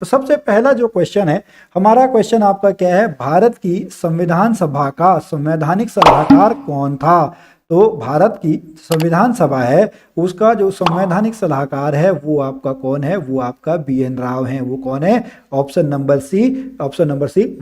तो सबसे पहला जो क्वेश्चन है हमारा, क्वेश्चन आपका क्या है, भारत की संविधान सभा का संवैधानिक सलाहकार कौन था। तो भारत की संविधान सभा है, उसका जो संवैधानिक सलाहकार है वो आपका कौन है, वो आपका BN राव है। वो कौन है, option number C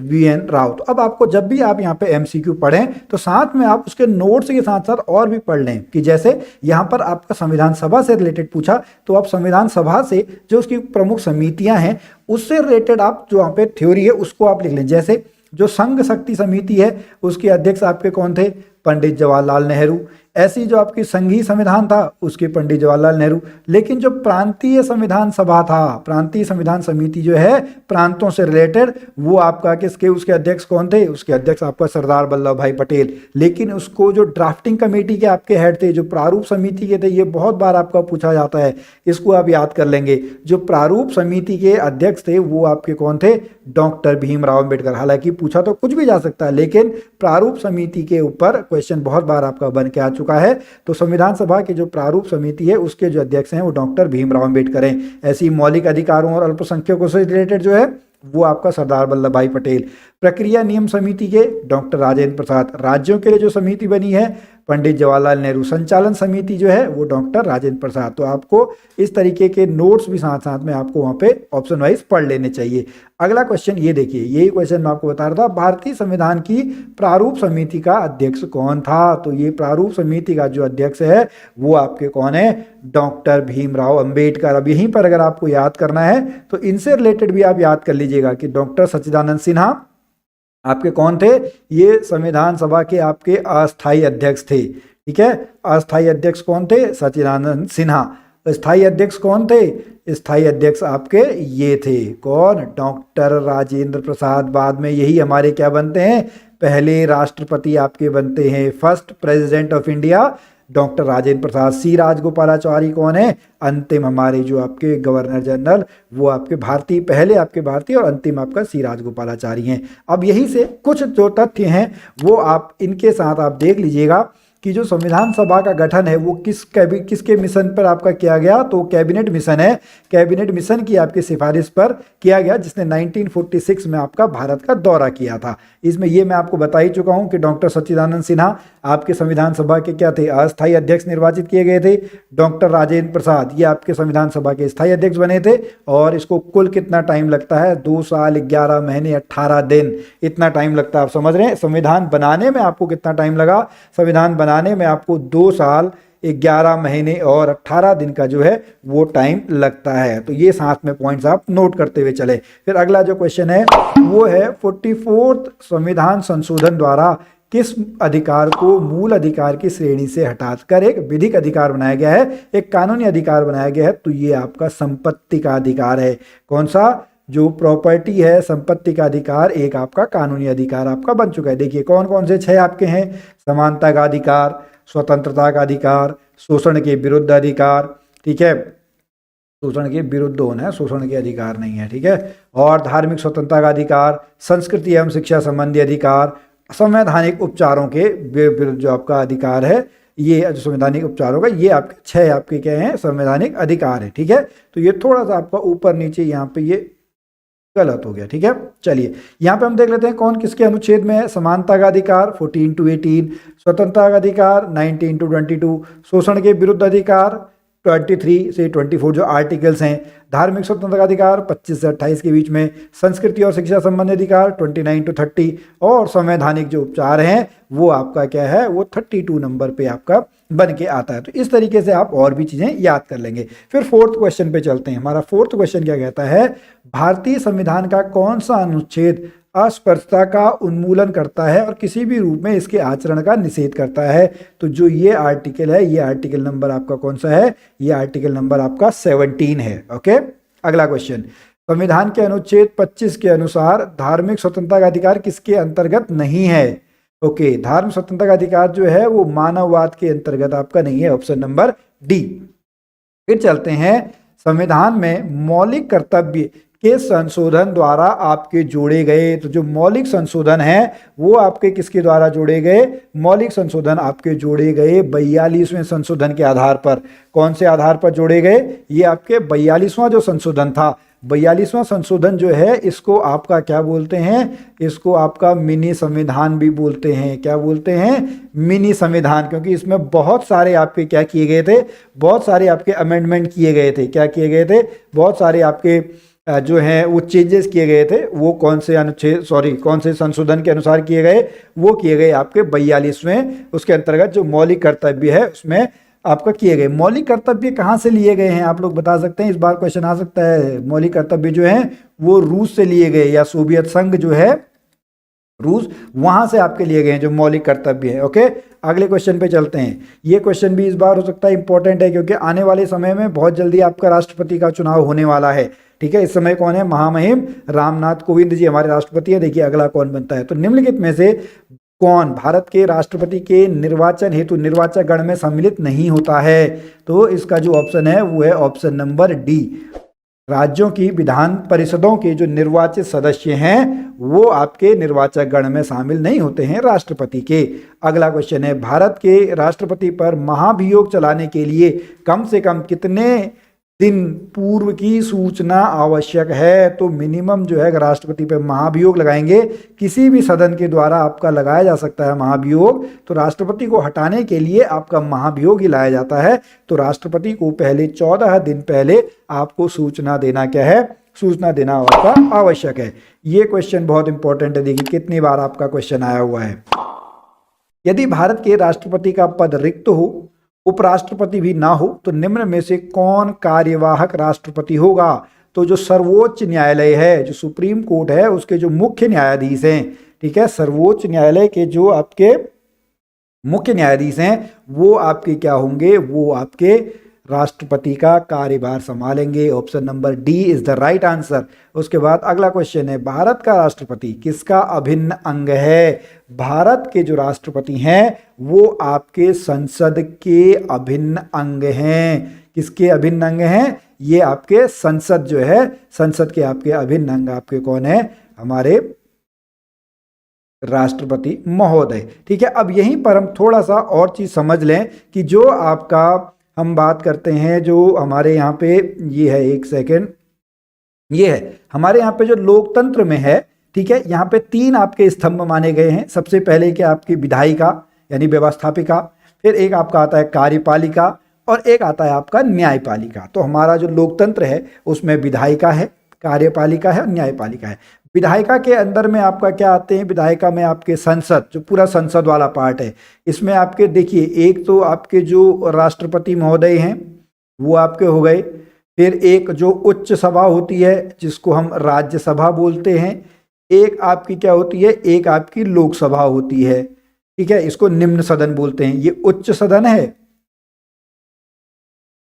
BN Rao. तो अब आपको जब भी आप यहाँ पे MCQ पढ़ें तो साथ में आप उसके नोट्स के साथ साथ और भी पढ़ लें, कि जैसे यहाँ पर आपका संविधान सभा से रिलेटेड पूछा तो आप संविधान सभा से जो उसकी प्रमुख समितियां हैं उससे रिलेटेड आप जो वहाँ पे थ्योरी है उसको आप लिख लें। जैसे जो संघ शक्ति समिति है उसके अध्यक्ष आपके कौन थे, पंडित जवाहरलाल नेहरू। ऐसी जो आपकी संघीय संविधान था उसके पंडित जवाहरलाल नेहरू। लेकिन जो प्रांतीय संविधान सभा था, प्रांतीय संविधान समिति जो है प्रांतों से रिलेटेड, वो आपका किसके, उसके अध्यक्ष कौन थे, उसके अध्यक्ष आपका सरदार वल्लभ भाई पटेल। लेकिन उसको जो ड्राफ्टिंग कमेटी के आपके हेड थे, जो प्रारूप समिति के थे, ये बहुत बार आपका पूछा जाता है, इसको आप याद कर लेंगे। जो प्रारूप समिति के अध्यक्ष थे वो आपके कौन थे, डॉक्टर भीमराव अंबेडकर। हालांकि पूछा तो कुछ भी जा सकता है, लेकिन प्रारूप समिति के ऊपर क्वेश्चन बहुत बार आपका बन के आ चुका है। तो संविधान सभा की जो प्रारूप समिति है उसके जो अध्यक्ष हैं वो डॉक्टर भीमराव अंबेडकर हैं। ऐसी मौलिक अधिकारों और अल्पसंख्यकों से रिलेटेड जो है वो आपका सरदार वल्लभ भाई पटेल। प्रक्रिया नियम समिति के डॉक्टर राजेंद्र प्रसाद। राज्यों के लिए जो समिति बनी है पंडित जवाहरलाल नेहरू। संचालन समिति जो है वो डॉक्टर राजेंद्र प्रसाद। तो आपको इस तरीके के नोट्स भी साथ साथ में आपको वहां पे ऑप्शन वाइज पढ़ लेने चाहिए। अगला क्वेश्चन ये देखिए, यही क्वेश्चन मैं आपको बता रहा था, भारतीय संविधान की प्रारूप समिति का अध्यक्ष कौन था। तो ये प्रारूप समिति का जो अध्यक्ष है वो आपके कौन है, डॉक्टर भीमराव अंबेडकर। अब यहीं पर अगर आपको याद करना है तो इनसे रिलेटेड भी आप याद कर लीजिएगा कि डॉक्टर सच्चिदानंद सिन्हा आपके कौन थे, ये संविधान सभा के आपके अस्थायी अध्यक्ष थे। ठीक है, अस्थायी अध्यक्ष कौन थे, सच्चिदानंद सिन्हा। स्थायी अध्यक्ष कौन थे, स्थायी अध्यक्ष आपके ये थे, कौन, डॉक्टर राजेंद्र प्रसाद। बाद में यही हमारे क्या बनते हैं, पहले राष्ट्रपति आपके बनते हैं, first president of India doctor Rajendra Prasad. C Rajagopalachari कौन है, अंतिम हमारे जो आपके गवर्नर जनरल, वो आपके भारतीय, पहले आपके भारतीय और अंतिम आपका सी राजगोपालाचारी हैं। अब यही से कुछ जो तथ्य हैं वो आप इनके साथ आप देख लीजिएगा कि जो संविधान सभा का गठन है वो किसके मिशन पर आपका किया गया, तो कैबिनेट मिशन है। कैबिनेट मिशन की आपकी सिफारिश पर किया गया, जिसने 1946 में आपका भारत का दौरा किया था। इसमें ये मैं आपको बता ही चुका हूं कि डॉक्टर सच्चिदानंद सिन्हा आपके संविधान सभा के क्या थे, अस्थायी अध्यक्ष निर्वाचित किए गए थे। डॉक्टर राजेंद्र प्रसाद ये आपके संविधान सभा के स्थायी अध्यक्ष बने थे। और इसको कुल कितना टाइम लगता है, 2 साल 11 महीने 18 दिन, इतना टाइम लगता है। आप समझ रहे हैं, संविधान बनाने में आपको कितना टाइम लगा, संविधान बनाने में आपको 2 साल 11 महीने और 18 दिन का जो है वो टाइम लगता है। तो ये साथ में पॉइंट्स आप नोट करते हुए चले। फिर अगला जो क्वेश्चन है वो है 44th संविधान संशोधन द्वारा किस अधिकार को मूल अधिकार की श्रेणी से हटाकर एक विधिक अधिकार बनाया गया है, एक कानूनी अधिकार बनाया गया है। तो ये आपका संपत्ति का अधिकार है। कौन सा, जो प्रॉपर्टी है, संपत्ति का अधिकार एक आपका कानूनी अधिकार आपका बन चुका है। देखिए कौन कौन से 6 आपके हैं, समानता का अधिकार, स्वतंत्रता का अधिकार, शोषण के विरुद्ध अधिकार, ठीक है, शोषण के विरुद्ध होना है, शोषण के अधिकार नहीं है, ठीक है, और धार्मिक स्वतंत्रता का अधिकार, संस्कृति एवं शिक्षा संबंधी अधिकार, संवैधानिक उपचारों के विरुद्ध जो आपका अधिकार है, ये जो संवैधानिक उपचारों का, ये आपके 6 आपके क्या हैं, संवैधानिक अधिकार है। ठीक है, तो ये थोड़ा सा आपका ऊपर नीचे यहाँ पे ये गलत हो गया। ठीक है, चलिए यहाँ पे हम देख लेते हैं कौन किसके अनुच्छेद में है। समानता का अधिकार 14 to 18, स्वतंत्रता का अधिकार 19 to 22, शोषण के विरुद्ध अधिकार 23 से 24 जो आर्टिकल्स हैं, धार्मिक स्वतंत्रता का अधिकार 25 से 28 के बीच में, संस्कृति और शिक्षा संबंधी अधिकार 29 to 30, और संवैधानिक जो उपचार हैं वो आपका क्या है, वो 32 नंबर पे आपका बन के आता है। तो इस तरीके से आप और भी चीजें याद कर लेंगे। फिर 4th क्वेश्चन पे चलते हैं। हमारा 4th क्वेश्चन क्या कहता है, भारतीय संविधान का कौन सा अनुच्छेद अस्पृश्यता का उन्मूलन करता है और किसी भी रूप में इसके आचरण का निषेध करता है। तो जो ये आर्टिकल है, ये आर्टिकल नंबर आपका कौन सा है, ये आर्टिकल नंबर आपका 17 है। ओके, अगला क्वेश्चन, संविधान के अनुच्छेद 25 के अनुसार धार्मिक स्वतंत्रता का अधिकार किसके अंतर्गत नहीं है। ओके, धार्मिक स्वतंत्रता का अधिकार जो है वो मानववाद के अंतर्गत आपका नहीं है, ऑप्शन नंबर डी। फिर चलते हैं, संविधान में मौलिक कर्तव्य के संशोधन द्वारा आपके जोड़े गए, तो जो मौलिक संशोधन है वो आपके किसके द्वारा जोड़े गए, मौलिक संशोधन आपके जोड़े गए 42वें संशोधन के आधार पर। कौन से आधार पर जोड़े गए, ये आपके 42वां जो संशोधन था 42वां संशोधन जो है इसको आपका क्या बोलते हैं, इसको आपका मिनी संविधान भी बोलते हैं। क्या बोलते हैं? मिनी संविधान, क्योंकि इसमें बहुत सारे आपके क्या किए गए थे, बहुत सारे आपके अमेंडमेंट किए गए थे। क्या किए गए थे? बहुत सारे आपके जो हैं वो चेंजेस किए गए थे। वो कौन से अनुच्छेद, कौन से संशोधन के अनुसार किए गए? वो किए गए आपके 42वें, उसके अंतर्गत जो मौलिक कर्तव्य है उसमें आपका किए गए। मौलिक कर्तव्य कहाँ से लिए गए हैं आप लोग बता सकते हैं? इस बार क्वेश्चन आ सकता है। मौलिक कर्तव्य जो है वो रूस से लिए गए, या सोवियत संघ जो है रूस, वहां से आपके लिए गए हैं जो मौलिक कर्तव्य है। ओके, अगले क्वेश्चन पे चलते हैं। ये क्वेश्चन भी इस बार हो सकता है इंपॉर्टेंट है, क्योंकि आने वाले समय में बहुत जल्दी आपका राष्ट्रपति का चुनाव होने वाला है। ठीक है, इस समय कौन है? महामहिम रामनाथ कोविंद जी हमारे राष्ट्रपति है। देखिए अगला कौन बनता है। तो निम्नलिखित में से कौन भारत के राष्ट्रपति के निर्वाचन हेतु निर्वाचक गण में सम्मिलित नहीं होता है? तो इसका जो ऑप्शन है वो है ऑप्शन नंबर डी। राज्यों की विधान परिषदों के जो निर्वाचित सदस्य हैं वो आपके निर्वाचक गण में शामिल नहीं होते हैं राष्ट्रपति के। अगला क्वेश्चन है, भारत के राष्ट्रपति पर महाभियोग चलाने के लिए कम से कम कितने दिन पूर्व की सूचना आवश्यक है? तो मिनिमम जो है राष्ट्रपति पे महाभियोग लगाएंगे, किसी भी सदन के द्वारा आपका लगाया जा सकता है महाभियोग, तो राष्ट्रपति को हटाने के लिए आपका महाभियोग ही लाया जाता है। तो राष्ट्रपति को पहले 14 दिन पहले आपको सूचना देना क्या है? सूचना देना आपका आवश्यक है। ये क्वेश्चन बहुत इंपॉर्टेंट है। देखिए कितनी बार आपका क्वेश्चन आया हुआ है। यदि भारत के राष्ट्रपति का पद रिक्त हो, उपराष्ट्रपति भी ना हो, तो निम्न में से कौन कार्यवाहक राष्ट्रपति होगा? तो जो सर्वोच्च न्यायालय है, जो सुप्रीम कोर्ट है, उसके जो मुख्य न्यायाधीश हैं, ठीक है, सर्वोच्च न्यायालय के जो आपके मुख्य न्यायाधीश हैं वो आपके क्या होंगे? वो आपके राष्ट्रपति का कार्यभार संभालेंगे। Option number D is the right answer. उसके बाद अगला क्वेश्चन है, भारत का राष्ट्रपति किसका अभिन्न अंग है? भारत के जो राष्ट्रपति हैं वो आपके संसद के अभिन्न अंग हैं। किसके अभिन्न अंग हैं? ये आपके संसद जो है, संसद के आपके अभिन्न अंग आपके कौन है? हमारे राष्ट्रपति महोदय। ठीक है, अब यहीं पर हम थोड़ा सा और चीज समझ लें कि जो आपका हम बात करते हैं, जो हमारे यहाँ पे ये है, एक सेकेंड, ये है हमारे यहाँ पे जो लोकतंत्र में है, ठीक है, यहाँ पे 3 आपके स्तंभ माने गए हैं। सबसे पहले क्या आपकी विधायिका यानी व्यवस्थापिका, फिर एक आपका आता है कार्यपालिका, और एक आता है आपका न्यायपालिका। तो हमारा जो लोकतंत्र है उसमें विधायिका है, कार्यपालिका है और न्यायपालिका है। विधायिका के अंदर में आपका क्या आते हैं? विधायिका में आपके संसद, जो पूरा संसद वाला पार्ट है, इसमें आपके देखिए एक तो आपके जो राष्ट्रपति महोदय हैं वो आपके हो गए, फिर एक जो उच्च सभा होती है जिसको हम राज्यसभा बोलते हैं, एक आपकी क्या होती है? एक आपकी लोकसभा होती है। ठीक है, इसको निम्न सदन बोलते हैं। ये उच्च सदन है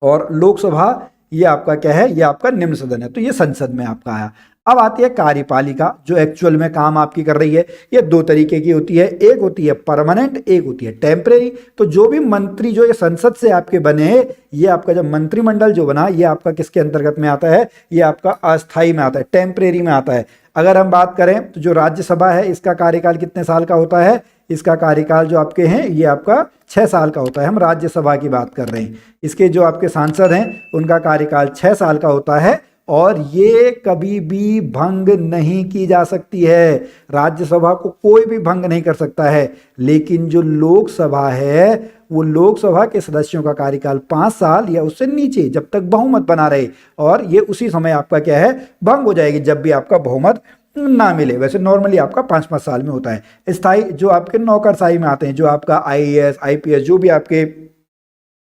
और लोकसभा ये आपका क्या है? ये आपका निम्न सदन है। तो ये संसद में आपका आया। अब आती है कार्यपालिका, जो एक्चुअल में काम आपकी कर रही है। ये 2 तरीके की होती है, एक होती है परमानेंट, एक होती है टेम्परेरी। तो जो भी मंत्री जो ये संसद से आपके बने, ये आपका जब मंत्रिमंडल जो बना, ये आपका किसके अंतर्गत में आता है? ये आपका अस्थाई में आता है, टेम्परेरी में आता है। अगर हम बात करें तो जो राज्यसभा है इसका कार्यकाल कितने साल का होता है? इसका कार्यकाल जो आपके हैं ये आपका 6 साल का होता है। हम राज्यसभा की बात कर रहे हैं। इसके जो आपके सांसद हैं उनका कार्यकाल 6 साल का होता है, और ये कभी भी भंग नहीं की जा सकती है। राज्यसभा को कोई भी भंग नहीं कर सकता है। लेकिन जो लोकसभा है, वो लोकसभा के सदस्यों का कार्यकाल 5 साल या उससे नीचे जब तक बहुमत बना रहे, और ये उसी समय आपका क्या है? भंग हो जाएगी जब भी आपका बहुमत ना मिले। वैसे नॉर्मली आपका 5-5 साल में होता है। स्थायी जो आपके नौकरशाही में आते हैं, जो आपका IAS IPS जो भी आपके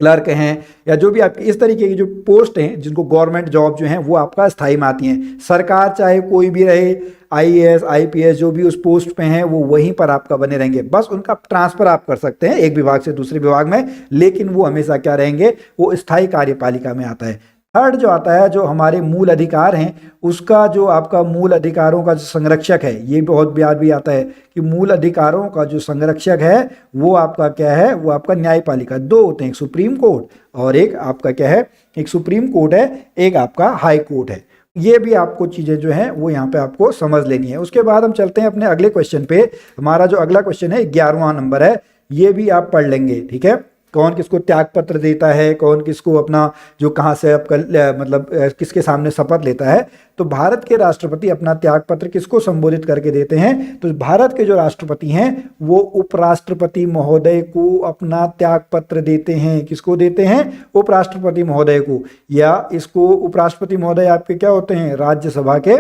क्लर्क हैं, या जो भी आपके इस तरीके की जो पोस्ट हैं जिनको गवर्नमेंट जॉब जो हैं वो आपका स्थायी में आती हैं। सरकार चाहे कोई भी रहे, IAS IPS जो भी उस पोस्ट पे हैं वो वहीं पर आपका बने रहेंगे। बस उनका ट्रांसफर आप कर सकते हैं एक विभाग से दूसरे विभाग में, लेकिन वो हमेशा क्या रहेंगे? वो स्थायी कार्यपालिका में आता है। थर्ड जो आता है, जो हमारे मूल अधिकार हैं, उसका जो आपका मूल अधिकारों का जो संरक्षक है, ये बहुत बार भी आता है कि मूल अधिकारों का जो संरक्षक है वो आपका क्या है? वो आपका न्यायपालिका। 2 होते हैं, एक सुप्रीम कोर्ट और एक आपका क्या है? एक सुप्रीम कोर्ट है, एक आपका हाई कोर्ट है। ये भी आपको चीज़ें जो हैं वो यहाँ पे आपको समझ लेनी है। उसके बाद हम चलते हैं अपने अगले क्वेश्चन पे। हमारा जो अगला क्वेश्चन है 11वां नंबर है, ये भी आप पढ़ लेंगे। ठीक है, कौन किसको त्याग पत्र देता है, कौन किसको अपना जो कहाँ से आपका मतलब किसके सामने शपथ लेता है। तो भारत के राष्ट्रपति अपना त्याग पत्र किसको संबोधित करके देते हैं, तो भारत के जो राष्ट्रपति हैं वो उपराष्ट्रपति महोदय को अपना त्याग पत्र देते हैं। किसको देते हैं, उपराष्ट्रपति महोदय को। या इसको उपराष्ट्रपति महोदय आपके क्या होते हैं, राज्यसभा के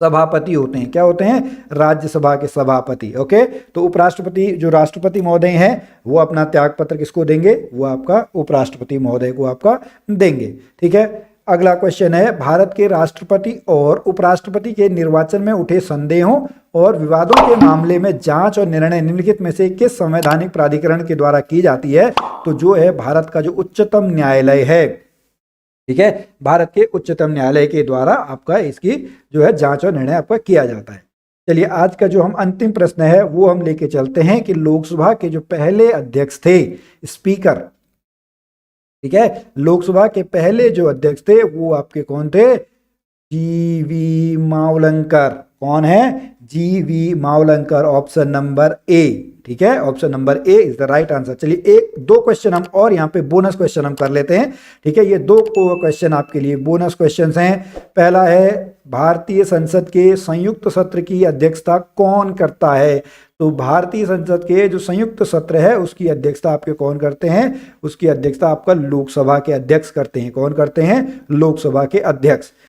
सभापति होते हैं। क्या होते हैं, राज्यसभा के सभापति। ओके, तो उपराष्ट्रपति जो राष्ट्रपति महोदय हैं वो अपना त्याग पत्र किसको देंगे, वो आपका उपराष्ट्रपति महोदय को आपका देंगे। ठीक है, अगला क्वेश्चन है, भारत के राष्ट्रपति और उपराष्ट्रपति के निर्वाचन में उठे संदेहों और विवादों के मामले में जांच और निर्णय निम्नलिखित में से किस संवैधानिक प्राधिकरण के द्वारा की जाती है, तो जो है भारत का जो उच्चतम न्यायालय है। ठीक है, भारत के उच्चतम न्यायालय के द्वारा आपका इसकी जो है जांच और निर्णय आपका किया जाता है। चलिए आज का जो हम अंतिम प्रश्न है वो हम लेके चलते हैं कि लोकसभा के जो पहले अध्यक्ष थे, स्पीकर, ठीक है, लोकसभा के पहले जो अध्यक्ष थे वो आपके कौन थे, जीवी मावलंकर। कौन है, जीवी मावलंकर, ऑप्शन नंबर ए। ठीक है, option number A is the right answer. चलिए एक दो क्वेश्चन हम और यहाँ पे बोनस क्वेश्चन हम कर लेते हैं। ठीक है, ये दो क्वेश्चन आपके लिए बोनस क्वेश्चंस हैं। पहला है, भारतीय संसद के संयुक्त सत्र की अध्यक्षता कौन करता है, तो भारतीय संसद के जो संयुक्त सत्र है उसकी अध्यक्षता आपके कौन करते हैं, उसकी अध्यक्षता आपका लोकसभा के अध्यक्ष करते हैं। कौन करते हैं, लोकसभा के अध्यक्ष।